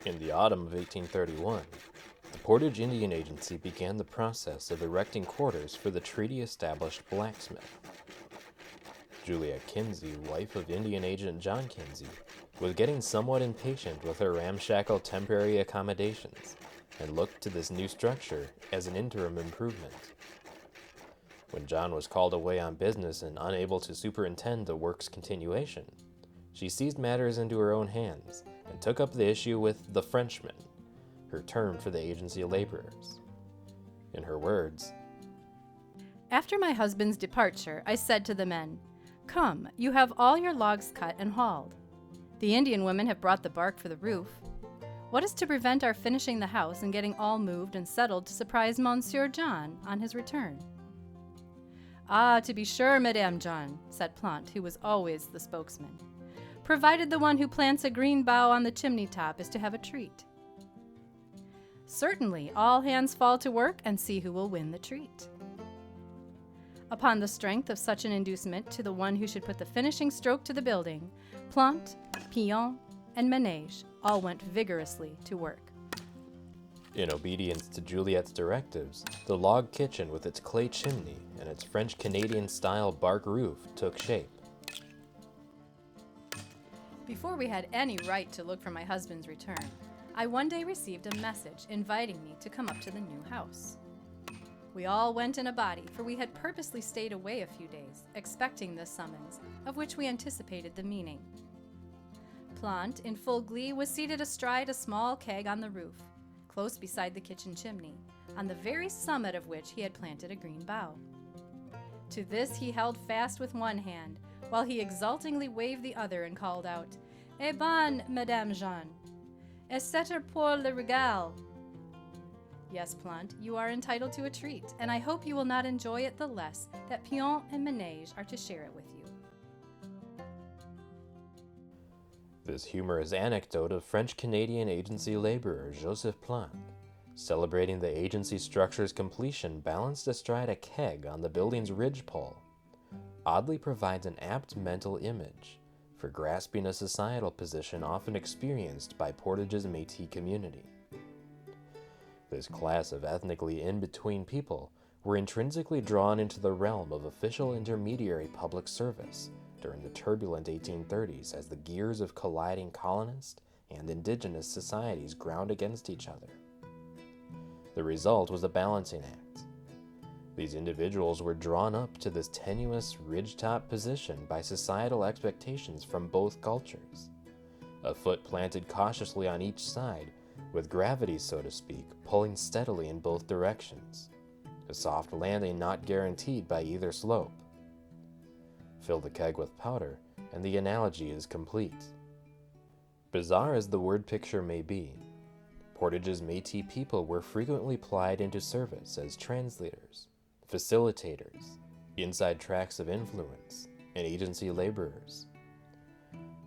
In the autumn of 1831, the Portage Indian Agency began the process of erecting quarters for the treaty-established blacksmith. Juliette Kinzie, wife of Indian agent John Kinzie, was getting somewhat impatient with her ramshackle temporary accommodations and looked to this new structure as an interim improvement. When John was called away on business and unable to superintend the work's continuation, she seized matters into her own hands and took up the issue with the Frenchmen, her term for the agency laborers. In her words, "After my husband's departure, I said to the men, 'Come, you have all your logs cut and hauled. The Indian women have brought the bark for the roof. What is to prevent our finishing the house and getting all moved and settled to surprise Monsieur John on his return?' 'Ah, to be sure, Madame John,' said Plant, who was always the spokesman, 'provided the one who plants a green bough on the chimney top is to have a treat.' 'Certainly, all hands fall to work and see who will win the treat.' Upon the strength of such an inducement to the one who should put the finishing stroke to the building, Plant, Pion, and Ménage all went vigorously to work. In obedience to Juliette's directives, the log kitchen with its clay chimney and its French-Canadian-style bark roof took shape. Before we had any right to look for my husband's return, I one day received a message inviting me to come up to the new house. We all went in a body, for we had purposely stayed away a few days, expecting this summons, of which we anticipated the meaning. Plant, in full glee, was seated astride a small keg on the roof, close beside the kitchen chimney, on the very summit of which he had planted a green bough. To this he held fast with one hand, while he exultingly waved the other and called out, "Eh ben, Madame Jeanne, et c'est pour le régal." Yes, Plant, you are entitled to a treat, and I hope you will not enjoy it the less that Pion and Ménage are to share it with you. This humorous anecdote of French-Canadian agency laborer Joseph Plant, celebrating the agency structure's completion balanced astride a keg on the building's ridgepole, oddly provides an apt mental image for grasping a societal position often experienced by Portage's Métis community. This class of ethnically in-between people were intrinsically drawn into the realm of official intermediary public service during the turbulent 1830s as the gears of colliding colonist and indigenous societies ground against each other. The result was a balancing act. These individuals were drawn up to this tenuous ridgetop position by societal expectations from both cultures, a foot planted cautiously on each side, with gravity, so to speak, pulling steadily in both directions, a soft landing not guaranteed by either slope. Fill the keg with powder, and the analogy is complete. Bizarre as the word picture may be, Portage's Métis people were frequently plied into service as translators, facilitators, inside tracks of influence, and agency laborers.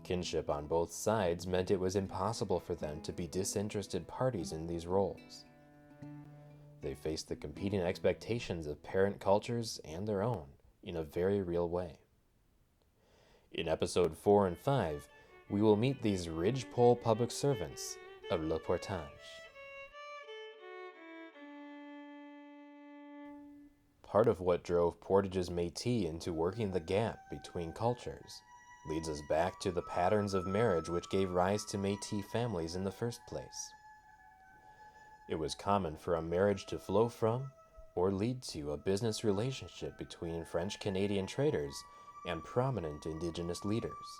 Kinship on both sides meant it was impossible for them to be disinterested parties in these roles. They faced the competing expectations of parent cultures and their own in a very real way. In episode 4 and 5, we will meet these ridgepole public servants of Le Portage. Part of what drove Portage's Métis into working the gap between cultures leads us back to the patterns of marriage which gave rise to Métis families in the first place. It was common for a marriage to flow from or lead to a business relationship between French-Canadian traders and prominent indigenous leaders.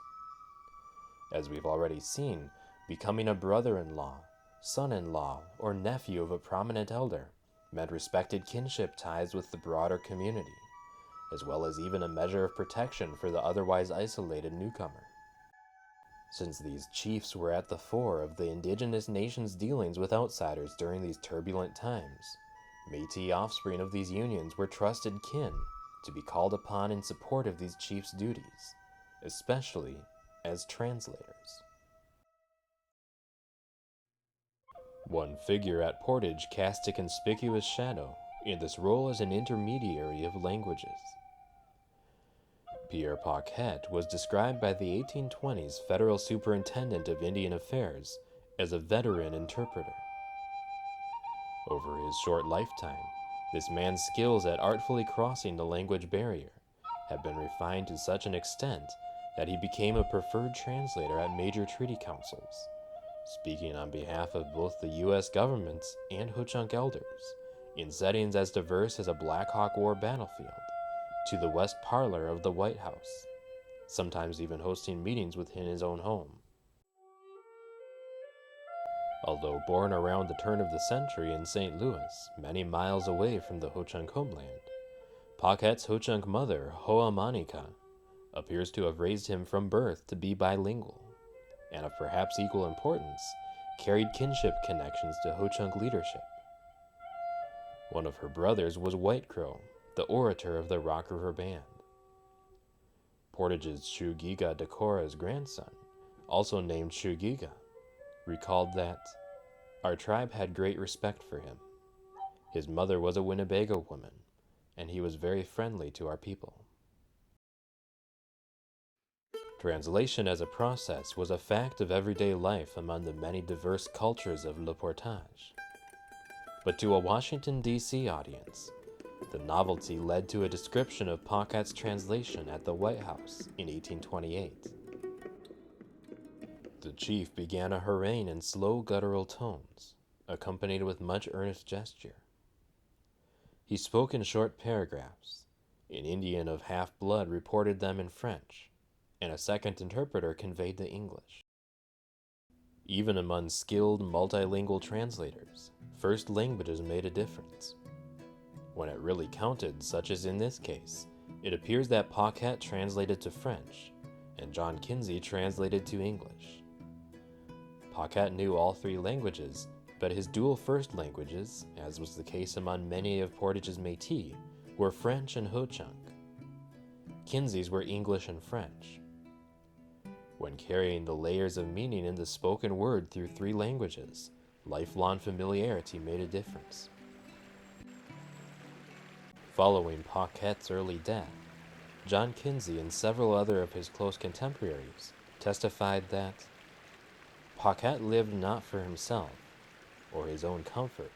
As we've already seen, becoming a brother-in-law, son-in-law, or nephew of a prominent elder meant respected kinship ties with the broader community, as well as even a measure of protection for the otherwise isolated newcomer. Since these chiefs were at the fore of the indigenous nation's dealings with outsiders during these turbulent times, Métis offspring of these unions were trusted kin to be called upon in support of these chiefs' duties, especially as translators. One figure at Portage cast a conspicuous shadow in this role as an intermediary of languages. Pierre Paquette was described by the 1820s federal superintendent of Indian Affairs as a veteran interpreter. Over his short lifetime, this man's skills at artfully crossing the language barrier have been refined to such an extent that he became a preferred translator at major treaty councils, speaking on behalf of both the U.S. government and Ho-Chunk elders in settings as diverse as a Black Hawk War battlefield to the West Parlor of the White House, sometimes even hosting meetings within his own home. Although born around the turn of the century in St. Louis, many miles away from the Ho-Chunk homeland, Paquette's Ho-Chunk mother, Hoa Monica, appears to have raised him from birth to be bilingual, and of perhaps equal importance, carried kinship connections to Ho-Chunk leadership. One of her brothers was White Crow, the orator of the Rock River Band. Portage's Shugiga Decora's grandson, also named Shugiga, recalled that, "Our tribe had great respect for him. His mother was a Winnebago woman, and he was very friendly to our people." Translation as a process was a fact of everyday life among the many diverse cultures of Le Portage. But to a Washington, D.C. audience, the novelty led to a description of Paquette's translation at the White House in 1828. The chief began a harangue in slow guttural tones, accompanied with much earnest gesture. He spoke in short paragraphs. An Indian of half-blood reported them in French, and a second interpreter conveyed the English. Even among skilled multilingual translators, first languages made a difference. When it really counted, such as in this case, it appears that Paquette translated to French, and John Kinzie translated to English. Paquette knew all three languages, but his dual first languages, as was the case among many of Portage's Métis, were French and Ho-Chunk. Kinzie's were English and French. When carrying the layers of meaning in the spoken word through three languages, lifelong familiarity made a difference. Following Paquette's early death, John Kinzie and several other of his close contemporaries testified that Paquette lived not for himself or his own comfort,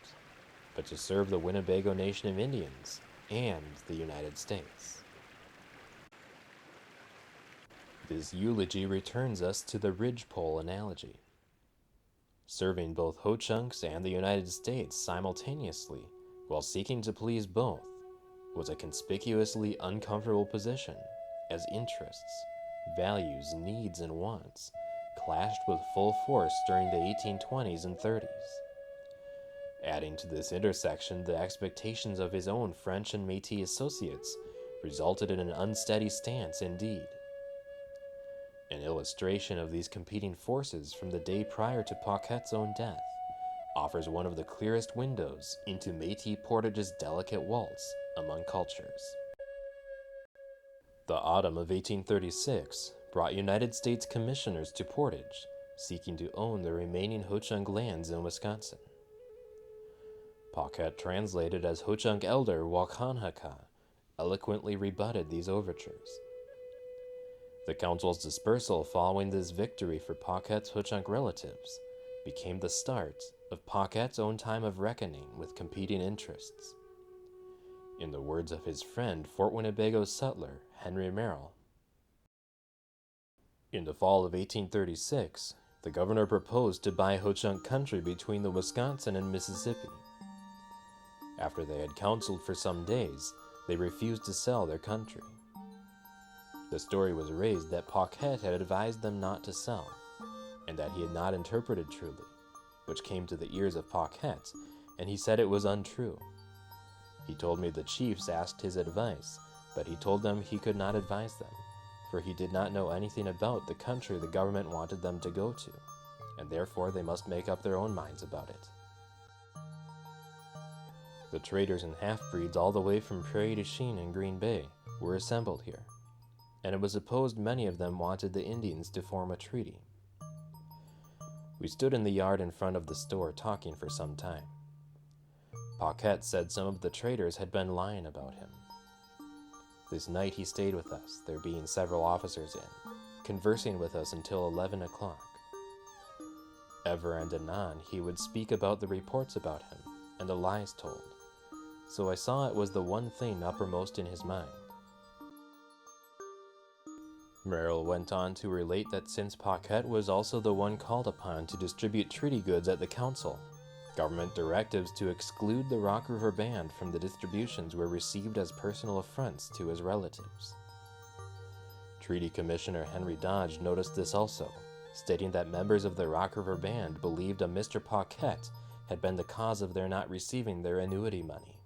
but to serve the Winnebago Nation of Indians and the United States. This eulogy returns us to the ridgepole analogy. Serving both Ho-Chunks and the United States simultaneously while seeking to please both was a conspicuously uncomfortable position, as interests, values, needs, and wants clashed with full force during the 1820s and 30s. Adding to this intersection the expectations of his own French and Métis associates resulted in an unsteady stance indeed. An illustration of these competing forces from the day prior to Paquette's own death offers one of the clearest windows into Metis Portage's delicate waltz among cultures. The autumn of 1836 brought United States commissioners to Portage, seeking to own the remaining Ho-Chunk lands in Wisconsin. Paquette, translated as Ho-Chunk elder Wakanhaka, eloquently rebutted these overtures. The council's dispersal following this victory for Paquette's Ho-Chunk relatives became the start of Paquette's own time of reckoning with competing interests. In the words of his friend, Fort Winnebago sutler Henry Merrill, in the fall of 1836, the governor proposed to buy Ho-Chunk country between the Wisconsin and Mississippi. After they had counseled for some days, they refused to sell their country. The story was raised that Paquette had advised them not to sell, and that he had not interpreted truly, which came to the ears of Paquette, and he said it was untrue. He told me the chiefs asked his advice, but he told them he could not advise them, for he did not know anything about the country the government wanted them to go to, and therefore they must make up their own minds about it. The traders and half-breeds all the way from Prairie du Chien and Green Bay were assembled here, and it was supposed many of them wanted the Indians to form a treaty. We stood in the yard in front of the store talking for some time. Paquette said some of the traders had been lying about him. This night he stayed with us, there being several officers in, conversing with us until 11 o'clock. Ever and anon, he would speak about the reports about him and the lies told, so I saw it was the one thing uppermost in his mind. Merrill went on to relate that since Paquette was also the one called upon to distribute treaty goods at the council, government directives to exclude the Rock River Band from the distributions were received as personal affronts to his relatives. Treaty Commissioner Henry Dodge noticed this also, stating that members of the Rock River Band believed a Mr. Paquette had been the cause of their not receiving their annuity money.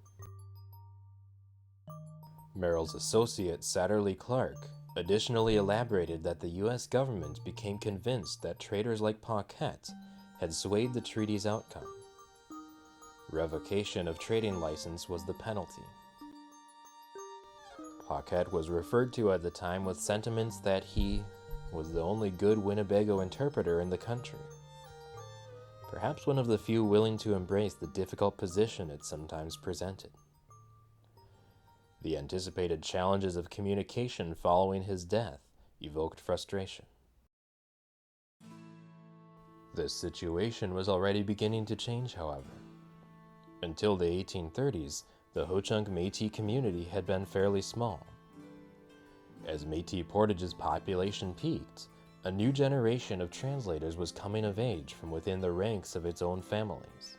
Merrill's associate, Satterley Clark, additionally elaborated that the U.S. government became convinced that traders like Paquette had swayed the treaty's outcome. Revocation of trading license was the penalty. Paquette was referred to at the time with sentiments that he was the only good Winnebago interpreter in the country, perhaps one of the few willing to embrace the difficult position it sometimes presented. The anticipated challenges of communication following his death evoked frustration. This situation was already beginning to change, however. Until the 1830s, the Ho-Chunk Métis community had been fairly small. As Metis Portage's population peaked, a new generation of translators was coming of age from within the ranks of its own families.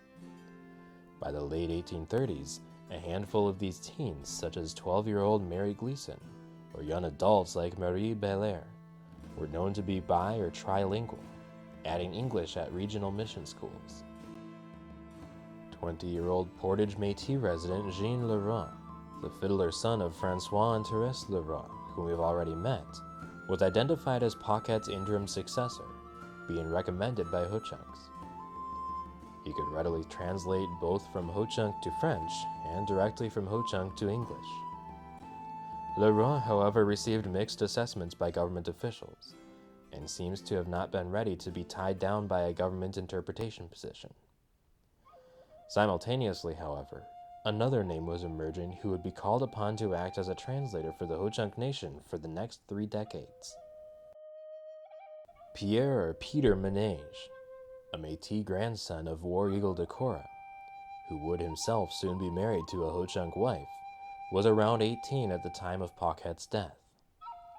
By the late 1830s, a handful of these teens, such as 12-year-old Mary Gleason, or young adults like Marie Belair, were known to be bi- or trilingual, adding English at regional mission schools. 20-year-old Portage Métis resident Jean Leroy, the fiddler son of Francois and Therese Leroy, whom we've already met, was identified as Paquette's interim successor, being recommended by Ho-Chunks. He could readily translate both from Ho-Chunk to French and directly from Ho-Chunk to English. Leroy, however, received mixed assessments by government officials, and seems to have not been ready to be tied down by a government interpretation position. Simultaneously, however, another name was emerging who would be called upon to act as a translator for the Ho-Chunk Nation for the next 3 decades. Pierre or Peter Menage, a Métis grandson of War Eagle de Cora, who would himself soon be married to a Ho-Chunk wife, was around 18 at the time of Paquette's death,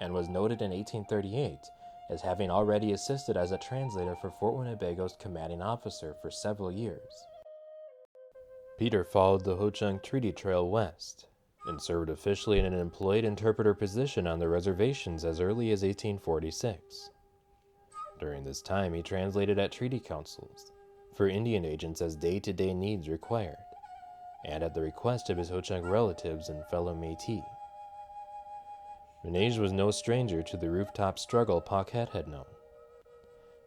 and was noted in 1838 as having already assisted as a translator for Fort Winnebago's commanding officer for several years. Peter followed the Ho-Chunk Treaty Trail west, and served officially in an employed interpreter position on the reservations as early as 1846. During this time, he translated at treaty councils, for Indian agents as day-to-day needs required, and at the request of his Ho-Chunk relatives and fellow Métis. Menage was no stranger to the rooftop struggle Paquette had known.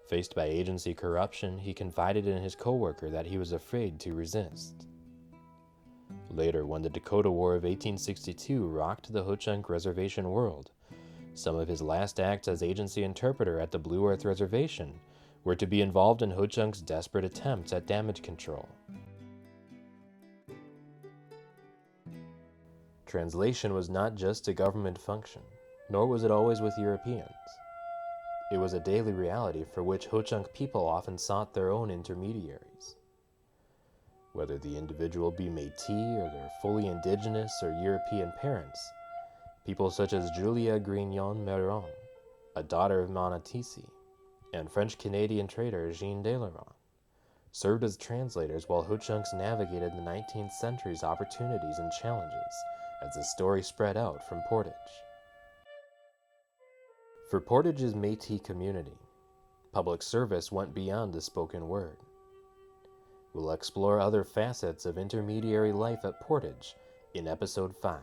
Faced by agency corruption, he confided in his co-worker that he was afraid to resist. Later, when the Dakota War of 1862 rocked the Ho-Chunk reservation world, some of his last acts as agency interpreter at the Blue Earth Reservation were to be involved in Ho-Chunk's desperate attempts at damage control. Translation was not just a government function, nor was it always with Europeans. It was a daily reality for which Ho-Chunk people often sought their own intermediaries. Whether the individual be Métis or their fully indigenous or European parents, people such as Julia Grignon-Meron, a daughter of Montmorency, and French-Canadian trader Jean Delaron, served as translators while Ho-Chunks navigated the 19th century's opportunities and challenges as the story spread out from Portage. For Portage's Métis community, public service went beyond the spoken word. We'll explore other facets of intermediary life at Portage in Episode 5.